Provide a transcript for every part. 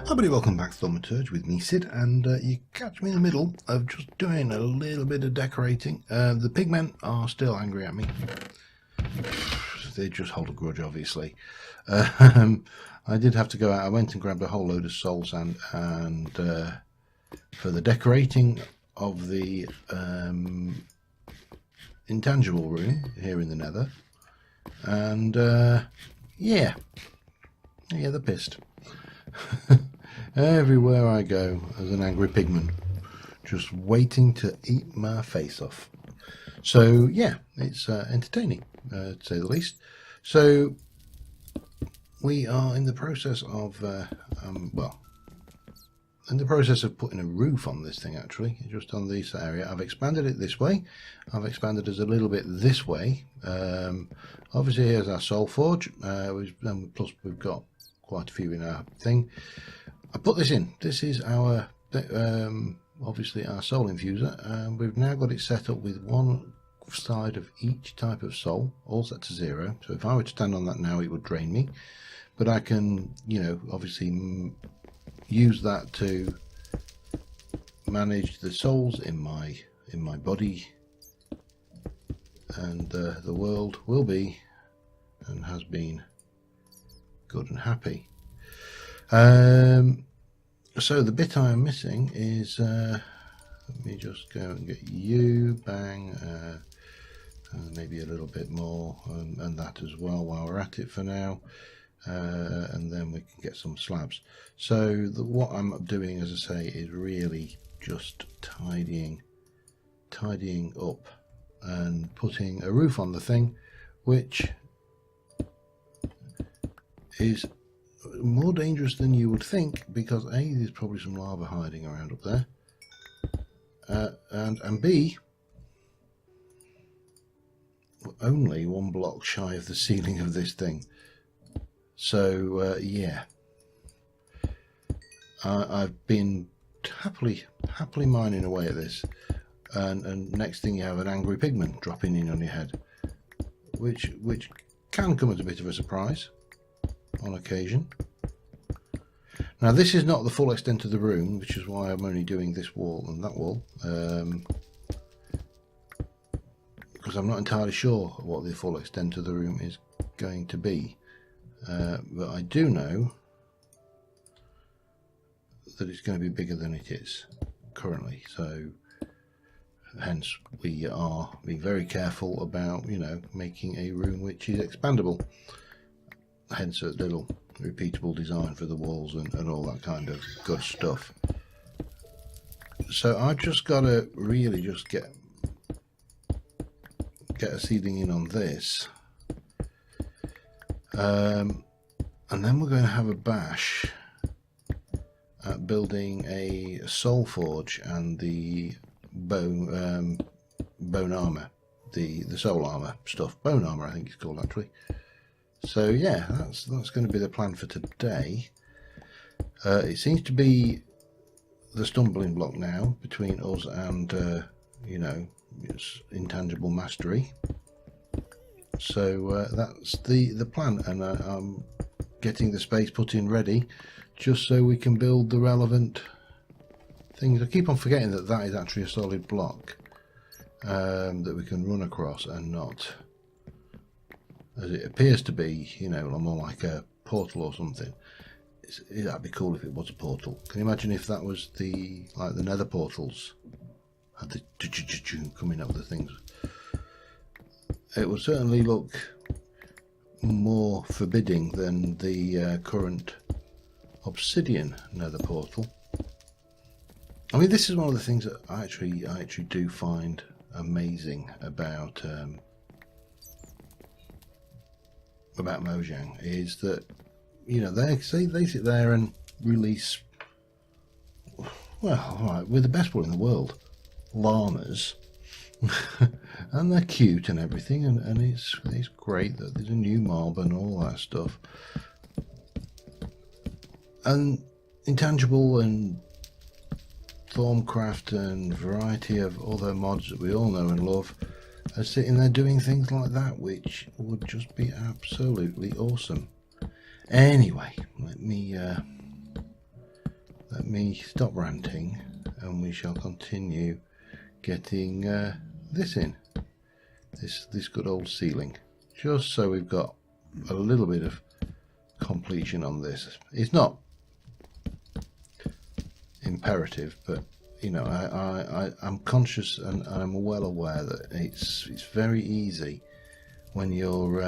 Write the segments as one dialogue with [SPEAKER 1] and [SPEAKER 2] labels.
[SPEAKER 1] Hi buddy, welcome back to Thaumaturge with me, Sid, and you catch me in the middle of just doing a little bit of decorating. The pigmen are still angry at me. They just hold a grudge, obviously. I did have to go out. I went and grabbed a whole load of soul sand and for the decorating of the intangible room here in the nether. And yeah, they're pissed. Everywhere I go, there's an angry pigman just waiting to eat my face off. So yeah, it's entertaining, to say the least. So we are in the process of in the process of putting a roof on this thing, actually, just on this area. I've expanded it this way. I've expanded it a little bit this way. Obviously here's our soul forge, plus we've got quite a few in our thing. I put this in. This is our obviously our soul infuser, and we've now got it set up with one side of each type of soul, all set to 0. So if I were to stand on that now, it would drain me, but I can, you know, obviously use that to manage the souls in my body, and the world will be and has been good and happy. So the bit I am missing is let me just go and get you, bang, maybe a little bit more, and that as well while we're at it for now, and then we can get some slabs. So what I'm doing, as I say, is really just tidying up and putting a roof on the thing, which is more dangerous than you would think, because A, there's probably some lava hiding around up there, and B, we're only one block shy of the ceiling of this thing. So yeah, I've been happily mining away at this, and next thing you have an angry pigman dropping in on your head, which can come as a bit of a surprise on occasion. Now this is not the full extent of the room, which is why I'm only doing this wall and that wall, because I'm not entirely sure what the full extent of the room is going to be, but I do know that it's going to be bigger than it is currently, so hence we are being very careful about, you know, making a room which is expandable, hence a little repeatable design for the walls and all that kind of good stuff. So I've just got to really just get a ceiling in on this, and then we're going to have a bash at building a soul forge and the bone armor, the soul armor stuff. Bone armor, I think it's called, actually. So yeah, that's going to be the plan for today. It seems to be the stumbling block now between us and you know, it's intangible mastery. So that's the plan, and I'm getting the space put in ready just so we can build the relevant things. I keep on forgetting that that is actually a solid block that we can run across, and not, as it appears to be, you know, more like a portal or something. That'd be cool if it was a portal. Can you imagine if that was the, like the nether portals had the coming up the things? It would certainly look more forbidding than the current obsidian nether portal. I mean, this is one of the things that I actually do find amazing about Mojang, is that, you know, they sit there and release, well, all right, we're the best one in the world, llamas, and they're cute and everything, and it's great that there's a new mob and all that stuff, and Intangible and Thaumaturge and a variety of other mods that we all know and love are sitting there doing things like that, which would just be absolutely awesome. Anyway, let me stop ranting, and we shall continue getting this in, this good old ceiling, just so we've got a little bit of completion on this. It's not imperative, but you know, I'm conscious and I'm well aware that it's very easy when you're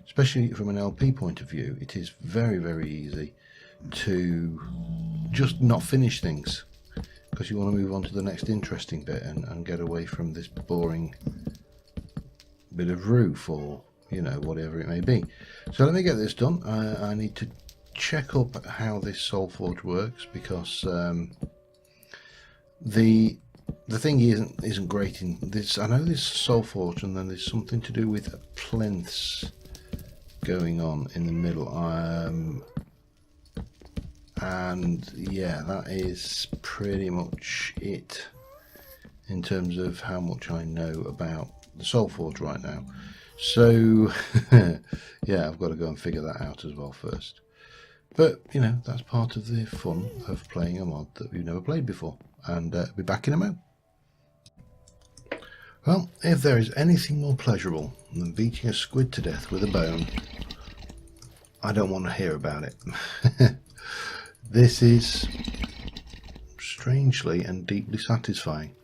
[SPEAKER 1] especially from an LP point of view, it is very easy to just not finish things because you want to move on to the next interesting bit and get away from this boring bit of roof, or you know, whatever it may be. So let me get this done. I need to check up how this SoulForge works, because the thing isn't great in this. I know this SoulForge, and then there's something to do with plinths going on in the middle, and yeah, that is pretty much it in terms of how much I know about the SoulForge right now. So yeah, I've got to go and figure that out as well first. But you know, that's part of the fun of playing a mod that we've never played before, and I'll be back in a moment. Well, if there is anything more pleasurable than beating a squid to death with a bone, I don't want to hear about it. This is strangely and deeply satisfying,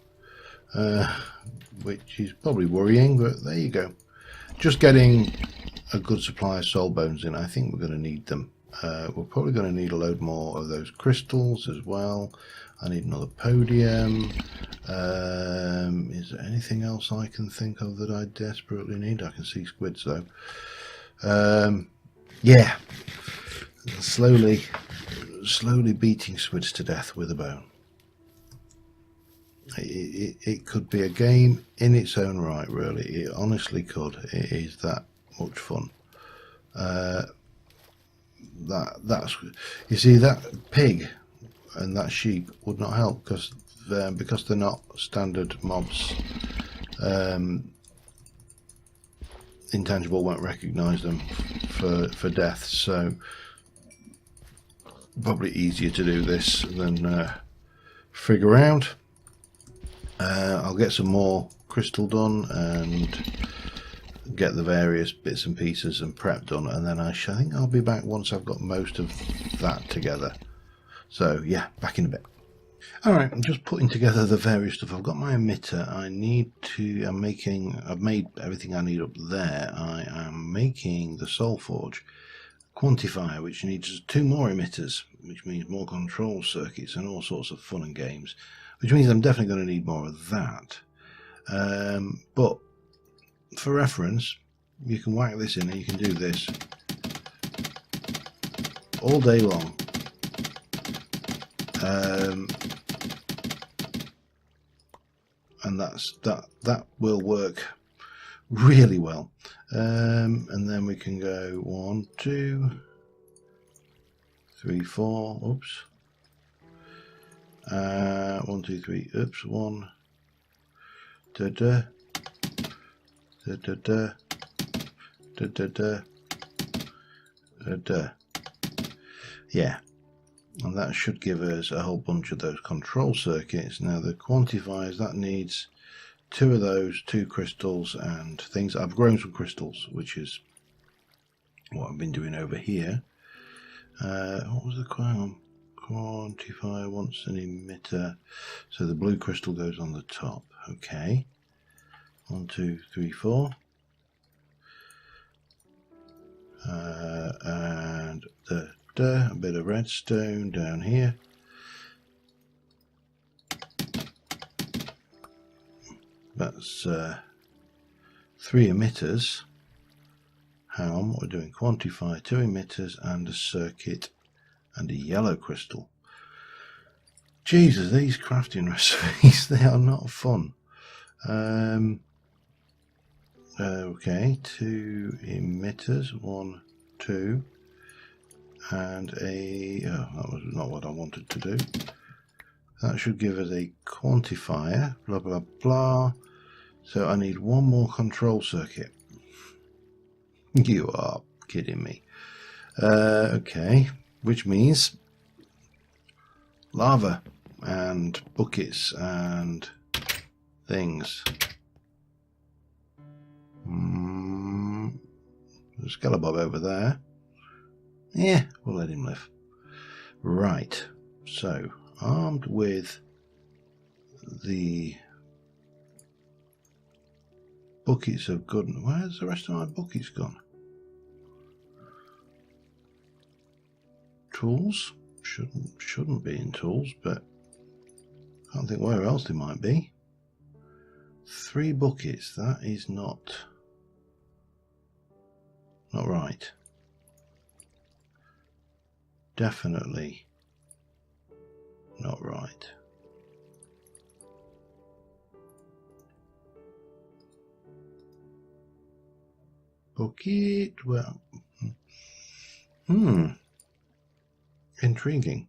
[SPEAKER 1] which is probably worrying, but there you go. Just getting a good supply of soul bones in. I think we're going to need them. We're probably going to need a load more of those crystals as well. I need another podium. Is there anything else I can think of that I desperately need? I can see squids though. Yeah, slowly beating squids to death with a bone. It could be a game in its own right, really. It honestly could. It is that much fun. That's you see, that pig and that sheep would not help because they're not standard mobs. Intangible won't recognize them for death, so probably easier to do this than figure out. I'll get some more crystal done and get the various bits and pieces and prep done, and then I think I'll be back once I've got most of that together. So yeah, back in a bit. Alright, I'm just putting together the various stuff. I've got my emitter. I've made everything I need up there. I am making the SoulForge quantifier, which needs 2 more emitters, which means more control circuits and all sorts of fun and games, which means I'm definitely going to need more of that. But for reference, you can whack this in and you can do this all day long. And that will work really well. And then we can go 1, 2, 3, 4. Oops. 1, 2, 3. Oops. 1. Da da. Da da da. Da da da. Da da. Yeah. And that should give us a whole bunch of those control circuits. Now the quantifiers, that needs 2 of those, 2 crystals and things. I've grown some crystals, which is what I've been doing over here. What was the quantifier wants an emitter, so the blue crystal goes on the top. Okay, 1, 2, 3, 4, and a bit of redstone down here. That's 3 emitters. Hang on, what we're doing? Quantify, 2 emitters and a circuit and a yellow crystal. Jesus, these crafting recipes, they are not fun. Okay, 2 emitters, 1, 2, and that was not what I wanted to do. That should give us a quantifier, blah blah blah. So I need 1 more control circuit. You are kidding me. Okay, which means lava and buckets and things. There's a Skelebabb over there. Yeah, we'll let him live. Right, so armed with the buckets of good. Where's the rest of my buckets gone? Tools shouldn't be in tools, but I can't think where else they might be. 3 buckets. That is not right. Definitely not right. Bucket. Well, intriguing.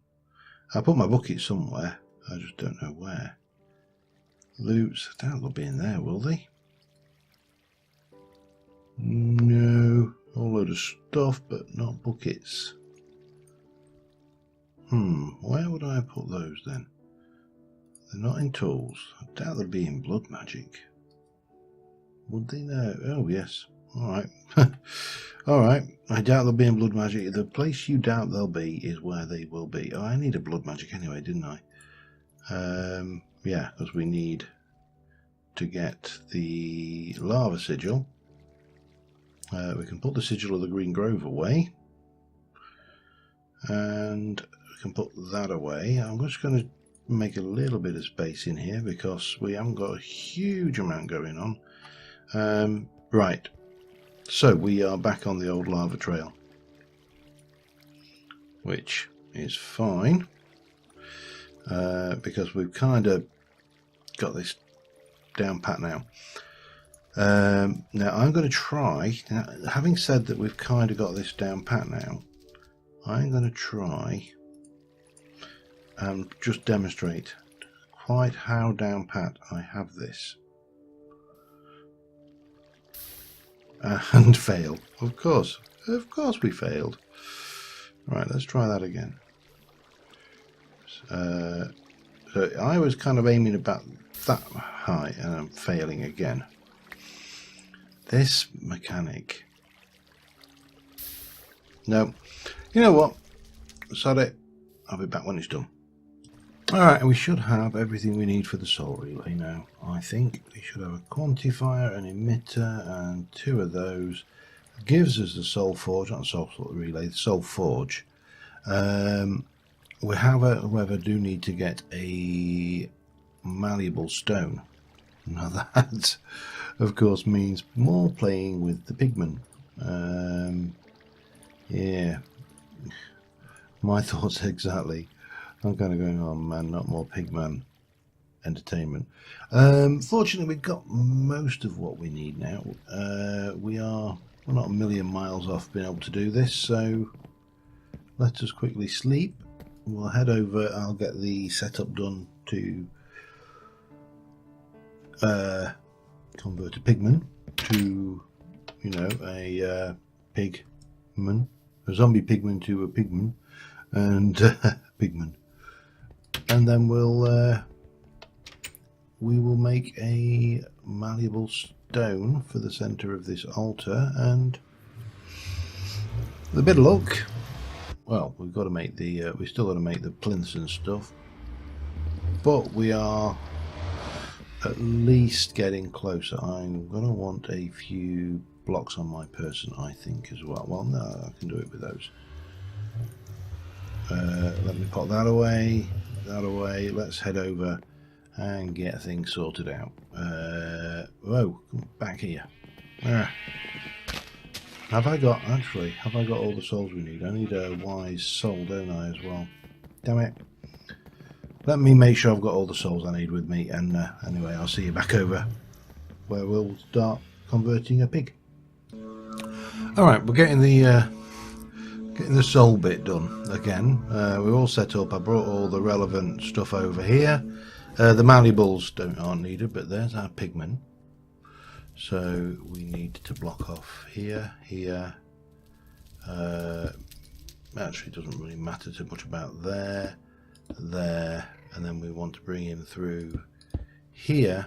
[SPEAKER 1] I put my bucket somewhere. I just don't know where. Loots. I doubt they'll be in there, will they? No. A whole load of stuff, but not buckets. Where would I put those then? They're not in tools. I doubt they'd be in blood magic. Would they know? Oh, yes. Alright. Alright. I doubt they'll be in blood magic. The place you doubt they'll be is where they will be. Oh, I need a blood magic anyway, didn't I? Yeah, because we need to get the lava sigil. We can put the sigil of the Green Grove away. And we can put that away. I'm just going to make a little bit of space in here because we haven't got a huge amount going on. Right. So we are back on the old lava trail, which is fine. Because we've kind of got this down pat now. Now I'm going to try, having said that we've kind of got this down pat now, I'm going to try and just demonstrate quite how down pat I have this. And fail. Of course we failed. Right, let's try that again. So I was kind of aiming about that high and I'm failing again. This mechanic. No. You know what? Sod it. I'll be back when it's done. Alright, and we should have everything we need for the soul relay now. I think we should have a quantifier, an emitter, and 2 of those. Gives us the soul forge, not the soul relay, the soul forge. We however do need to get a malleable stone. Now that, of course, means more playing with the pigmen. Yeah, my thoughts exactly. I'm kind of going, oh man, not more pigman entertainment. Fortunately, we've got most of what we need now. We're not a million miles off being able to do this, so let us quickly sleep. We'll head over. I'll get the setup done to convert a pigman to, you know, a pigman, a zombie pigman to a pigman, and pigman, and then we will make a malleable stone for the center of this altar, and with a bit of luck, well, we've got to make the we still got to make the plinths and stuff, but we are at least getting closer. I'm gonna want a few blocks on my person, I think, as well. Well, no, I can do it with those. Let me put that away, let's head over and get things sorted out. Whoa, come back here. Have I got all the souls we need? I need a wise soul, don't I, as well? Damn it. Let me make sure I've got all the souls I need with me, and anyway, I'll see you back over where we'll start converting a pig. Alright, we're getting the soul bit done again. We're all set up. I brought all the relevant stuff over here. The malleables aren't needed, but there's our pigman. So we need to block off here, here, Actually, it doesn't really matter too much about there, and then we want to bring him through here,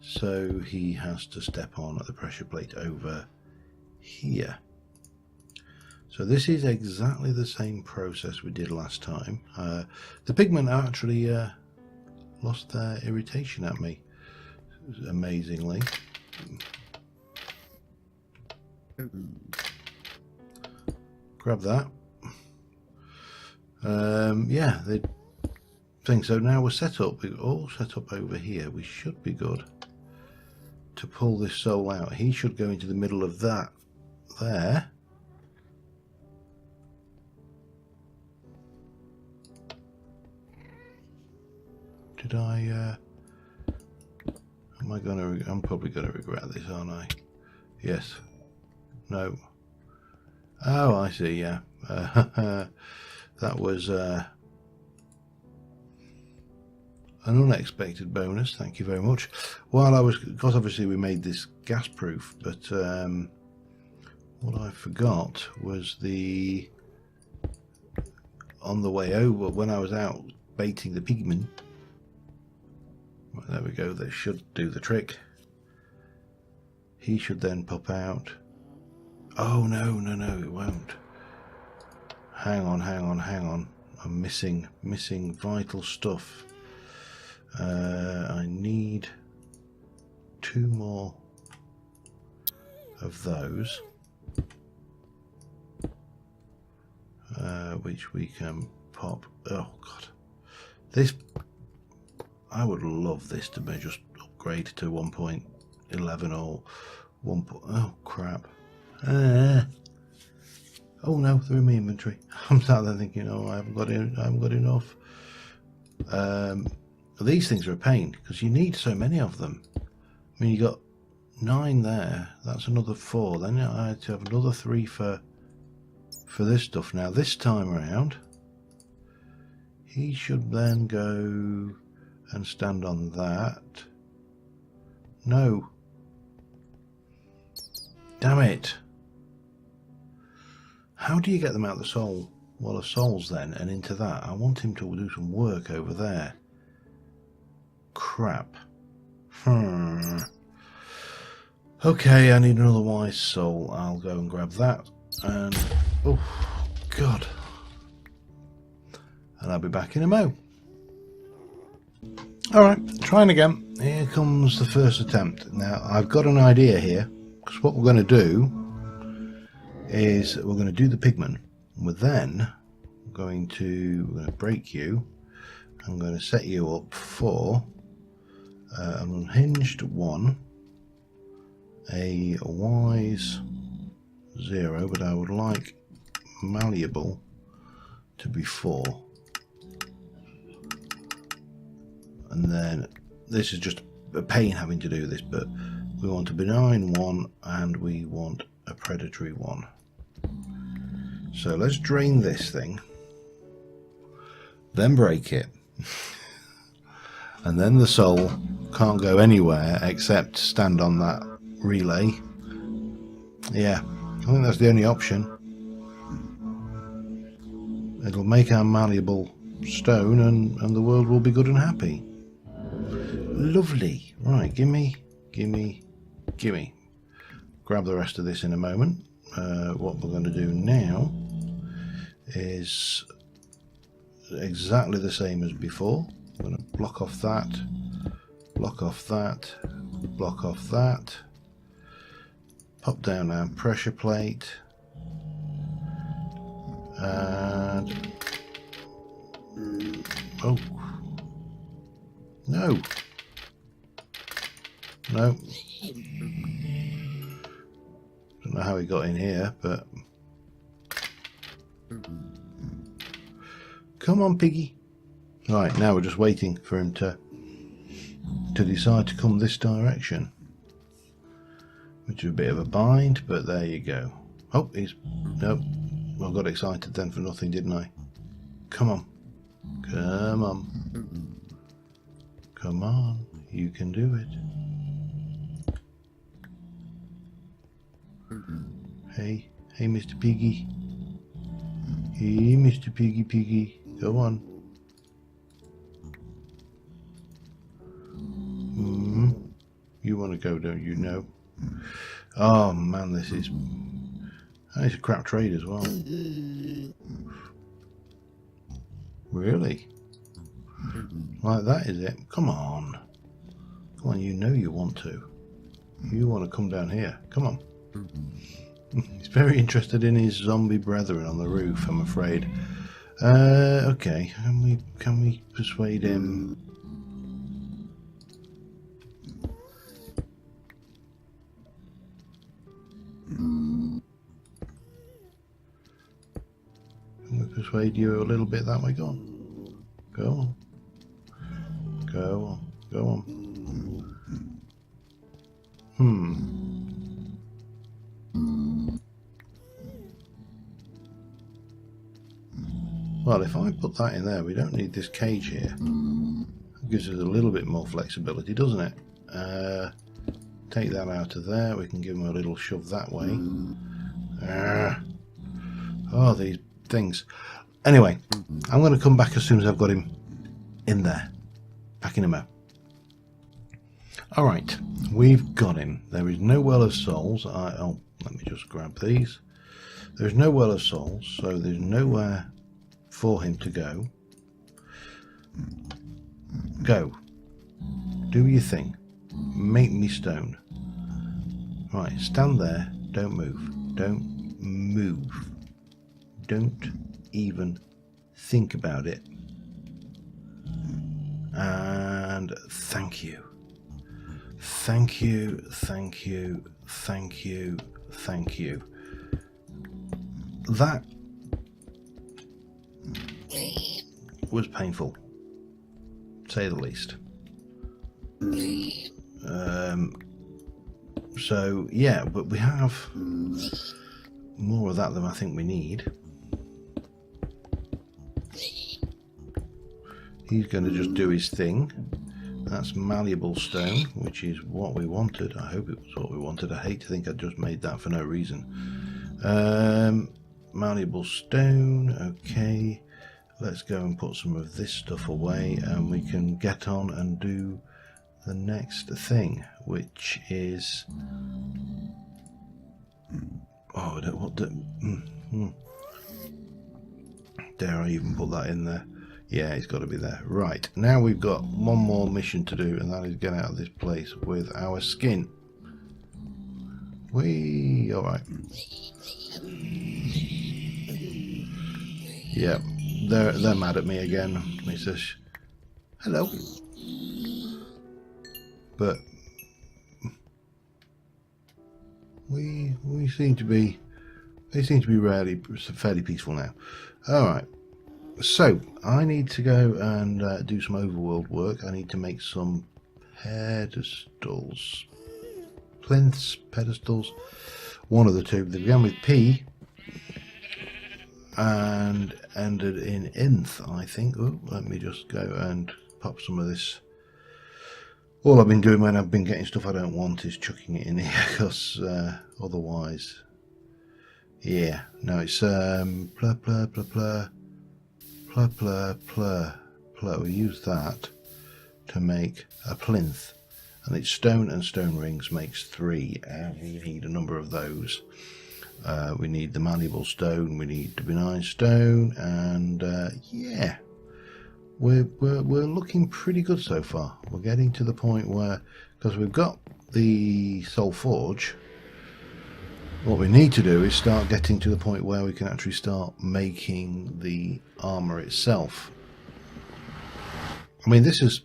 [SPEAKER 1] so he has to step on the pressure plate over here. So this is exactly the same process we did last time. The pigmen actually lost their irritation at me, amazingly. Grab that. Yeah, they think so. Now we're set up. We're all set up over here. We should be good to pull this soul out. He should go into the middle of that there. Did I? Am I gonna? I'm probably gonna regret this, aren't I? Yes. No. Oh, I see. Yeah. That was an unexpected bonus. Thank you very much. While I was, because obviously we made this gas proof, but what I forgot was on the way over when I was out baiting the pigmen. Well, there we go. That should do the trick. He should then pop out. Oh no, it won't. Hang on. I'm missing vital stuff. I need 2 more of those, which we can pop. Oh god, this, I would love this to be just upgrade to 1.11 or 1. Oh crap. Oh no, they're in my inventory. I'm sat there thinking, oh, I haven't got enough. These things are a pain because you need so many of them. I mean, you got 9 there. That's another 4. Then I had to have another 3 for this stuff. Now this time around, he should then go and stand on that. No. Damn it. How do you get them out of the soul? Well, of souls then, and into that. I want him to do some work over there. Crap. Okay, I need another wise soul. I'll go and grab that. And, oh, God. And I'll be back in a mo. Alright, trying again. Here comes the first attempt. Now, I've got an idea here, because what we're going to do is we're going to do the pigmen. We're then going to break you. I'm going to set you up for an unhinged 1, a wise 0, but I would like malleable to be 4. And then this is just a pain having to do this, but we want a benign 1 and we want a predatory 1. So let's drain this thing, then break it, and then the soul can't go anywhere except stand on that relay. Yeah, I think that's the only option. It'll make our malleable stone and the world will be good and happy. Lovely. Right, gimme. Grab the rest of this in a moment. What we're going to do now is exactly the same as before. I'm going to block off that, block off that, block off that, pop down our pressure plate, and oh no, don't know how he got in here, but come on, piggy. Right, now we're just waiting for him to decide to come this direction, which is a bit of a bind, but there you go. Oh, nope, I got excited then for nothing, didn't I? Come on, you can do it. Hey, Mr. Piggy. Hey, Mr. Piggy. Go on. You want to go, don't you? No. Oh man, this is a crap trade as well. Really? Like that, is it? Come on. Come on, you know you want to. You want to come down here. Come on. He's very interested in his zombie brethren on the roof, I'm afraid. Okay. Can we persuade him? Can we persuade you a little bit that way? Go on. Go on. Go on. Go on. Well, if I put that in there, we don't need this cage here. It gives us a little bit more flexibility, doesn't it? Take that out of there. We can give him a little shove that way. Oh, these things. Anyway, I'm going to come back as soon as I've got him in there. Back in a mo. Alright, we've got him. There is no well of souls. Oh, let me just grab these. There's no well of souls, so there's nowhere for him to go. Go. Do your thing. Make me stone. Right, stand there. Don't move. Don't move. Don't even think about it. And thank you. Thank you, thank you, thank you, thank you. That was painful, to say the least. So yeah, but we have more of that than I think we need. He's going to just do his thing. That's malleable stone, which is what we wanted. I hope it was what we wanted. I hate to think I just made that for no reason. Malleable stone, okay. Let's go and put some of this stuff away and we can get on and do the next thing, which is... Oh, dare I even put that in there? Yeah, it's got to be there. Right, now we've got one more mission to do, and that is get out of this place with our skin. Whee! Alright. Yeah, they're mad at me again. He says, hello. But we seem to be, they seem to be fairly peaceful now. Alright. So, I need to go and do some overworld work. I need to make some pedestals. Plinths, pedestals. One of the two. They began with P and ended in inth, I think. Oh, let me just go and pop some of this. All I've been doing when I've been getting stuff I don't want is chucking it in here, because otherwise... Yeah, no, it's plur, plur, plur, plur. Plur, plur, plur, plur. We use that to make a plinth, and it's stone and stone rings makes 3, and we need a number of those. We need the malleable stone, we need the benign stone, and yeah, we're looking pretty good so far. We're getting to the point where, because we've got the soul forge, what we need to do is start getting to the point where we can actually start making the armor itself. I mean, this is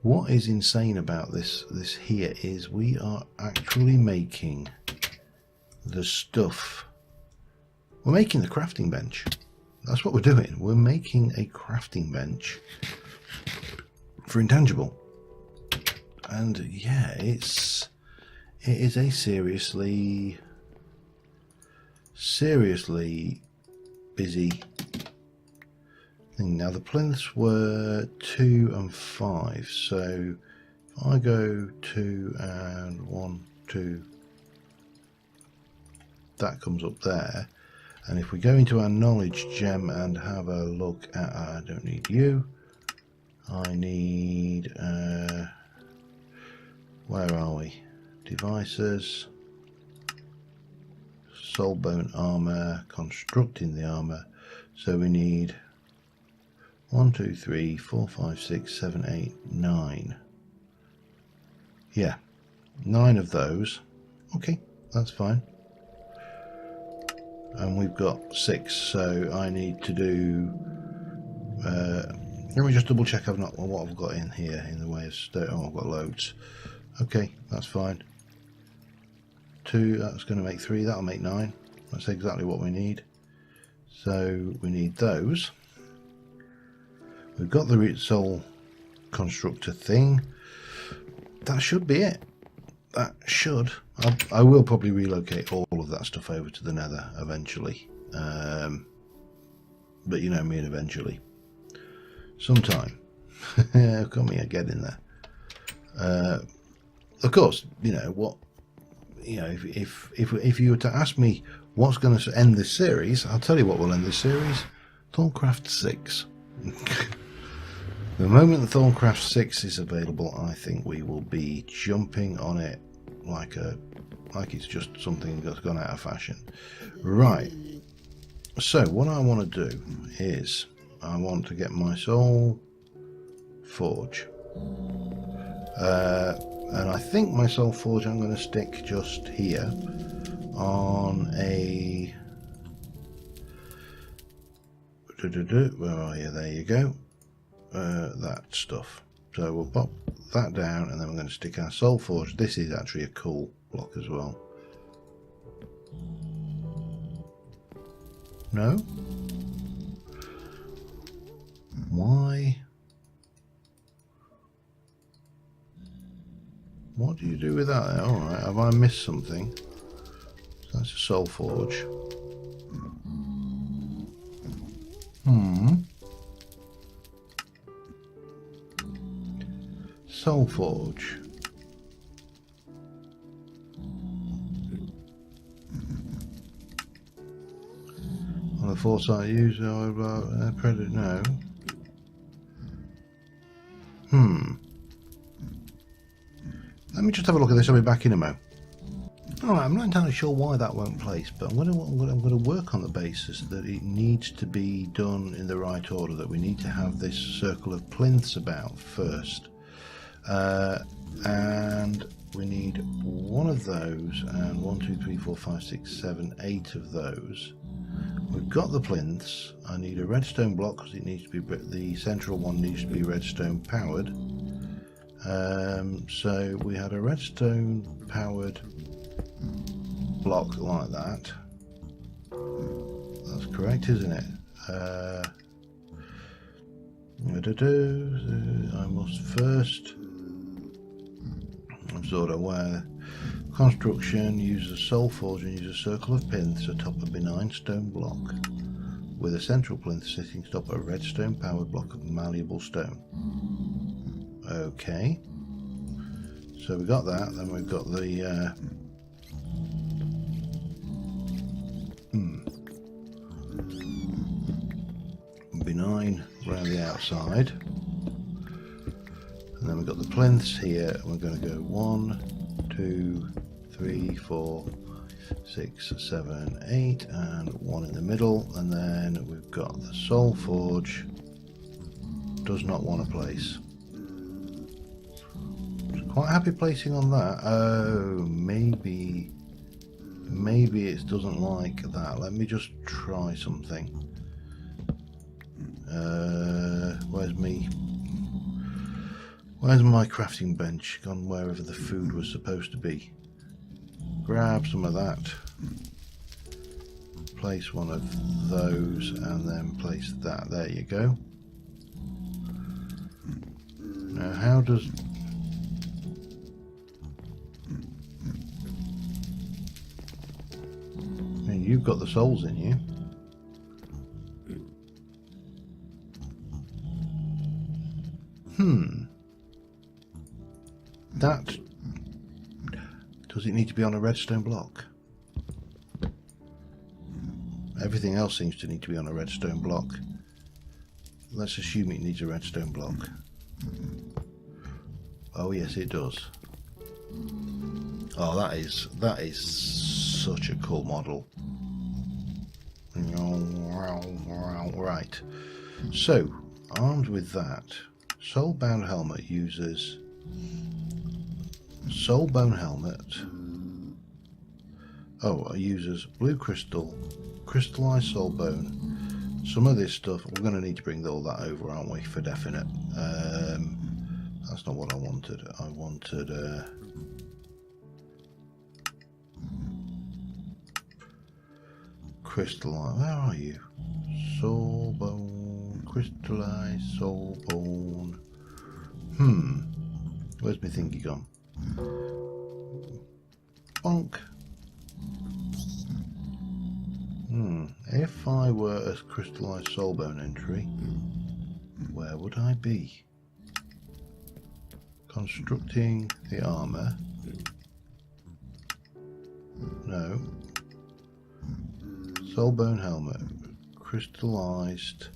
[SPEAKER 1] what is insane about this here is we are actually making the stuff. We're making the crafting bench. That's what we're doing. We're making a crafting bench for Intangible. And yeah, it is a seriously busy thing. Now the plinths were 2 and 5, so if I go 2 and 1, 2, that comes up there. And if we go into our knowledge gem and have a look at, I don't need you, I need, where are we? Devices, soul bone armor, constructing the armor. So we need 1, 2, 3, 4, 5, 6, 7, 8, 9. Yeah, 9 of those. Okay, that's fine. And we've got 6, so I need to do. Let me just double check I've not what I've got in here in the way of stone. Oh, I've got loads. Okay, that's fine. 2, that's going to make 3. That'll make 9. That's exactly what we need. So we need those. We've got the soul constructor thing. That should be it. That should. I will probably relocate all of that stuff over to the nether eventually. But you know me, and eventually. Sometime. Come here, get in there. Of course, you know what. You know, if you were to ask me what's going to end this series, I'll tell you what will end this series. Thorncraft 6. The moment the Thorncraft 6 is available, I think we will be jumping on it like it's just something that's gone out of fashion. Right. So what I want to do is I want to get my soul forge. And I think my soul forge I'm going to stick just here on a. Where are you? There you go. That stuff. So we'll pop that down, and then we're going to stick our soul forge. This is actually a cool block as well. No? Why? What do you do with that? Alright, have I missed something? So that's a soul forge. Soul forge. On the foresight user, credit no. Let me just have a look at this. I'll be back in a mo. Alright, I'm not entirely sure why that won't place, but I'm going to work on the basis that it needs to be done in the right order, that we need to have this circle of plinths about first. And we need one of those, and 1, 2, 3, 4, 5, 6, 7, 8 of those. We've got the plinths. I need a redstone block because it needs to be, the central one needs to be redstone powered. So we had a redstone powered block like that. That's correct, isn't it? I must first sort of where construction use a soul forge and use a circle of plinths atop a benign stone block with a central plinth sitting atop a redstone powered block of malleable stone. Okay, so we got that. Then we've got the benign around the outside, and then we've got the plinths here, and we're going to go 1, 2, 3, 4, 6, 7, 8, and 1 in the middle, and then we've got the soul forge. Does not want to place. Quite happy placing on that. Oh, maybe it doesn't like that. Let me just try something. Where's my crafting bench? Gone wherever the food was supposed to be. Grab some of that. Place one of those and then place that. There you go. Now how does... You've got the souls in you. That... Does it need to be on a redstone block? Everything else seems to need to be on a redstone block. Let's assume it needs a redstone block. Oh yes, it does. Oh, that is such a cool model. Right. So, armed with that, soulbound helmet uses soulbone helmet. Oh, it uses blue crystal, crystallized soulbone. Some of this stuff we're going to need to bring all that over, aren't we? For definite. That's not what I wanted. I wanted crystallized. Where are you? Soulbone, crystallized soulbone. Where's my thingy gone? Bonk. If I were a crystallized soulbone entry, where would I be? Constructing the armor. No. Soulbone helmet. Crystallized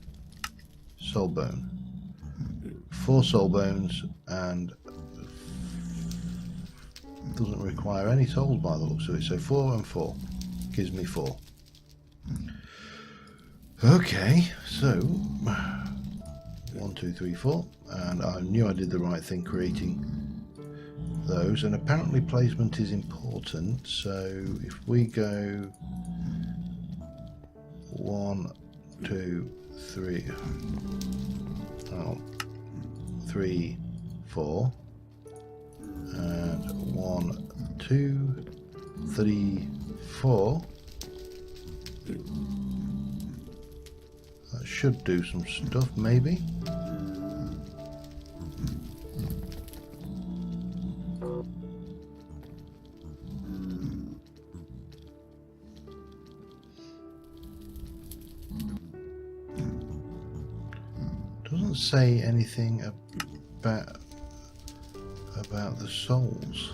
[SPEAKER 1] soulbone. 4 soulbones and doesn't require any souls by the looks of it. So 4 and 4 gives me 4. Okay, so 1, 2, 3, 4, and I knew I did the right thing creating those, and apparently placement is important. So if we go 1, 2, 3, 3, 4, and 1, 2, 3, 4. That should do some stuff, maybe. Doesn't say anything about the souls.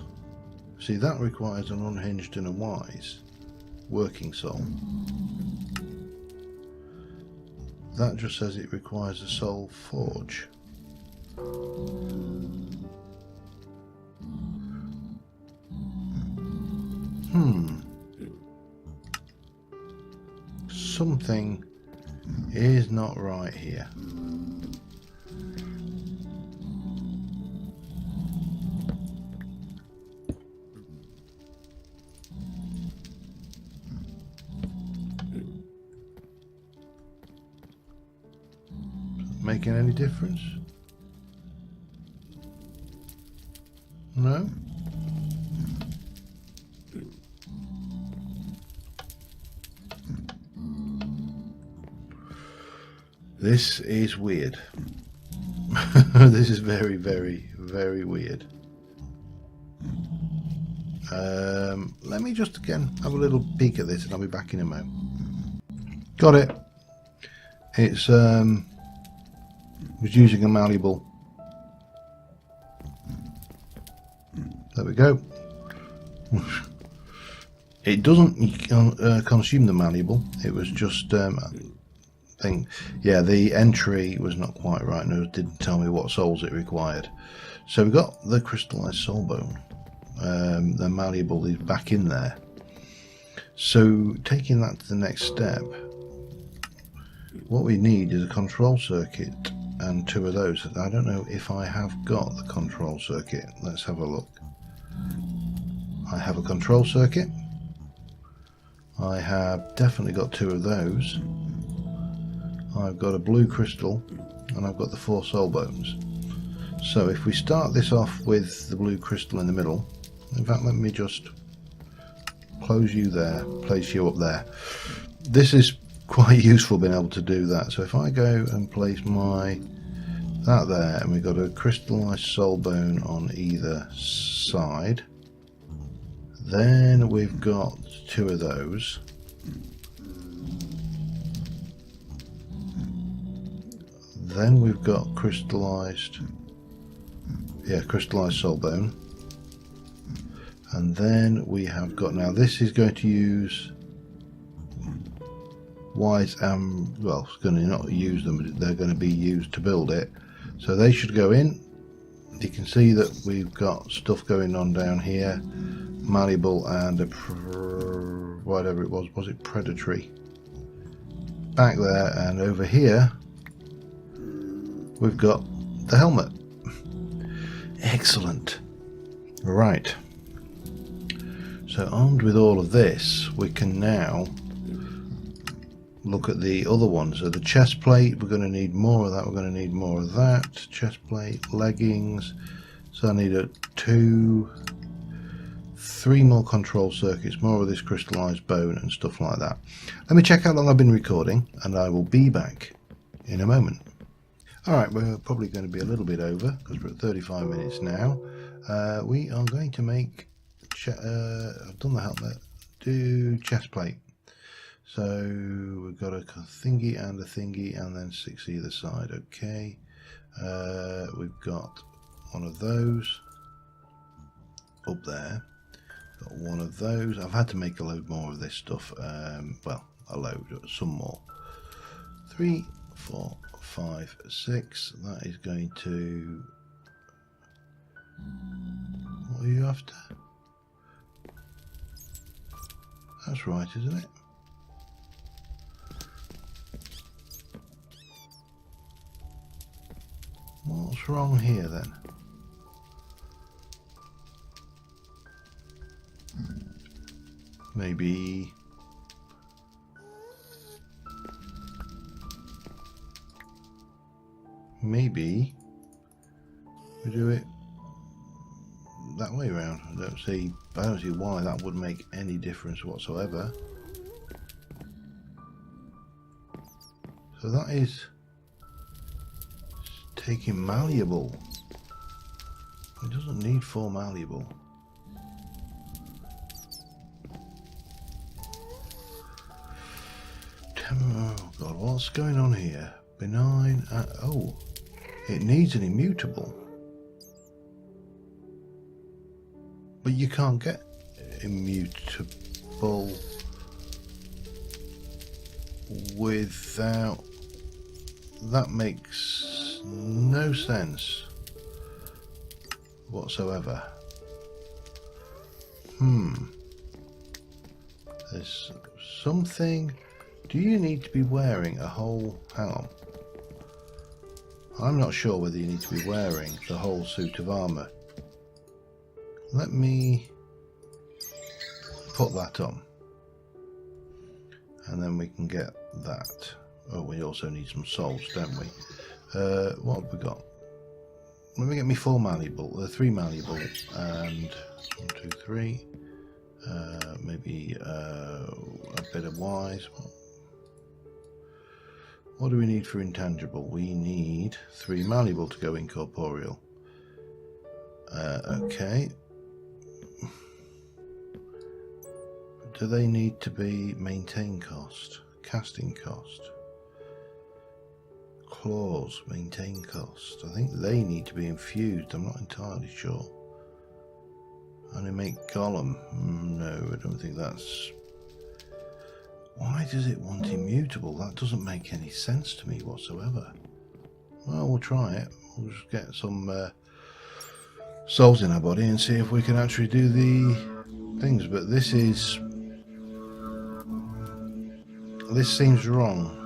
[SPEAKER 1] See, that requires an unhinged and a wise working soul. That just says it requires a soul forge. Something is not right here. Making any difference? No? This is weird. This is very, very, very weird. Let me just again have a little peek at this and I'll be back in a moment. Got it. It's was using a malleable. There we go. It doesn't consume the malleable. It was just thing. Yeah, the entry was not quite right, and it didn't tell me what souls it required. So we got the crystallized soulbone. The malleable is back in there. So taking that to the next step, what we need is a control circuit and 2 of those. I don't know if I have got the control circuit. Let's have a look. I have a control circuit. I have definitely got 2 of those. I've got a blue crystal and I've got the 4 soul bones. So if we start this off with the blue crystal in the middle, in fact let me just close you there, place you up there. This is quite useful being able to do that. So if I go and place that there, and we've got a crystallized soul bone on either side, then we've got 2 of those. Then we've got crystallized soul bone, and then we have got, now this is going to use wires, well, it's going to not use them, but they're going to be used to build it. So they should go in. You can see that we've got stuff going on down here, malleable and a whatever it was it predatory back there, and over here we've got the helmet. Excellent. Right, so armed with all of this, we can now look at the other ones. So the chest plate, we're going to need more of that, we're going to need more of that. Chest plate, leggings, so I need 3 more control circuits, more of this crystallized bone and stuff like that. Let me check how long I've been recording and I will be back in a moment. Alright, we're probably going to be a little bit over because we're at 35 minutes now. We are going to make, I've done the helmet, do chest plate. So we've got a thingy and then 6 either side. Okay, we've got one of those up there, got one of those. I've had to make a load more of this stuff, well, a load, some more. 3, 4, 5, 6. That is going to, what are you after? That's right, isn't it? What's wrong here then? Maybe we do it that way around. I don't see why that would make any difference whatsoever. So that is taking malleable. It doesn't need 4 malleable. Oh god, what's going on here? Benign, oh, it needs an immutable. But you can't get immutable without, that makes no sense whatsoever. There's something. Do you need to be wearing a whole, hang on, I'm not sure whether you need to be wearing the whole suit of armour. Let me put that on and then we can get that. Oh, we also need some souls, don't we? What have we got? Let me get me 4 malleable, 3 malleable, and 1, 2, 3. Maybe a bit of wise. What do we need for intangible? We need 3 malleable to go incorporeal. Okay. Do they need to be maintain cost? Casting cost? Claws, maintain cost. I think they need to be infused. I'm not entirely sure. Animate golem. No, I don't think that's... Why does it want immutable? That doesn't make any sense to me whatsoever. Well, we'll try it. We'll just get some souls in our body and see if we can actually do the things. But this seems wrong.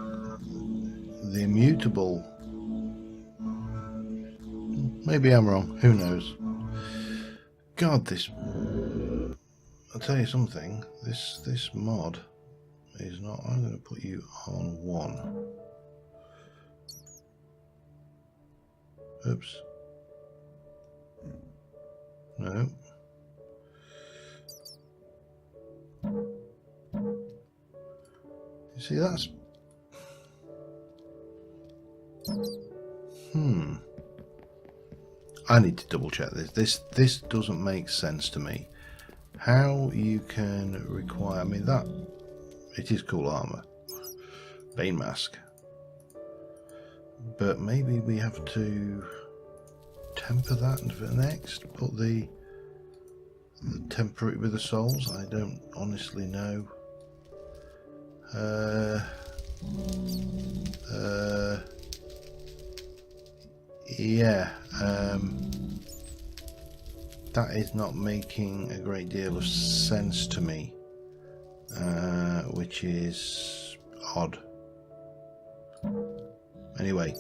[SPEAKER 1] The immutable, maybe I'm wrong, who knows. God, this, I'll tell you something, this mod is not, I'm going to put you on 1. Oops. No. You see, that's... I need to double check this. This doesn't make sense to me. How you can require... I mean, that... It is cool armour. Bane mask. But maybe we have to temper that for next. Put the temper it with the souls. I don't honestly know. Yeah, that is not making a great deal of sense to me, which is odd. Anyway,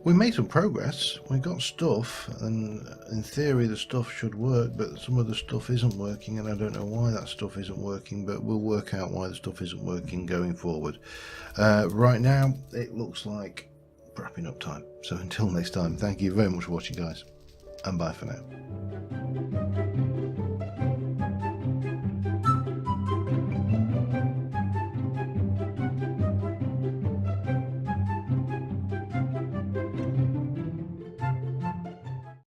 [SPEAKER 1] we made some progress. We got stuff, and in theory the stuff should work, but some of the stuff isn't working, and I don't know why that stuff isn't working, but we'll work out why the stuff isn't working going forward. Right now it looks like wrapping up time. So until next time, thank you very much for watching, guys, and bye for now.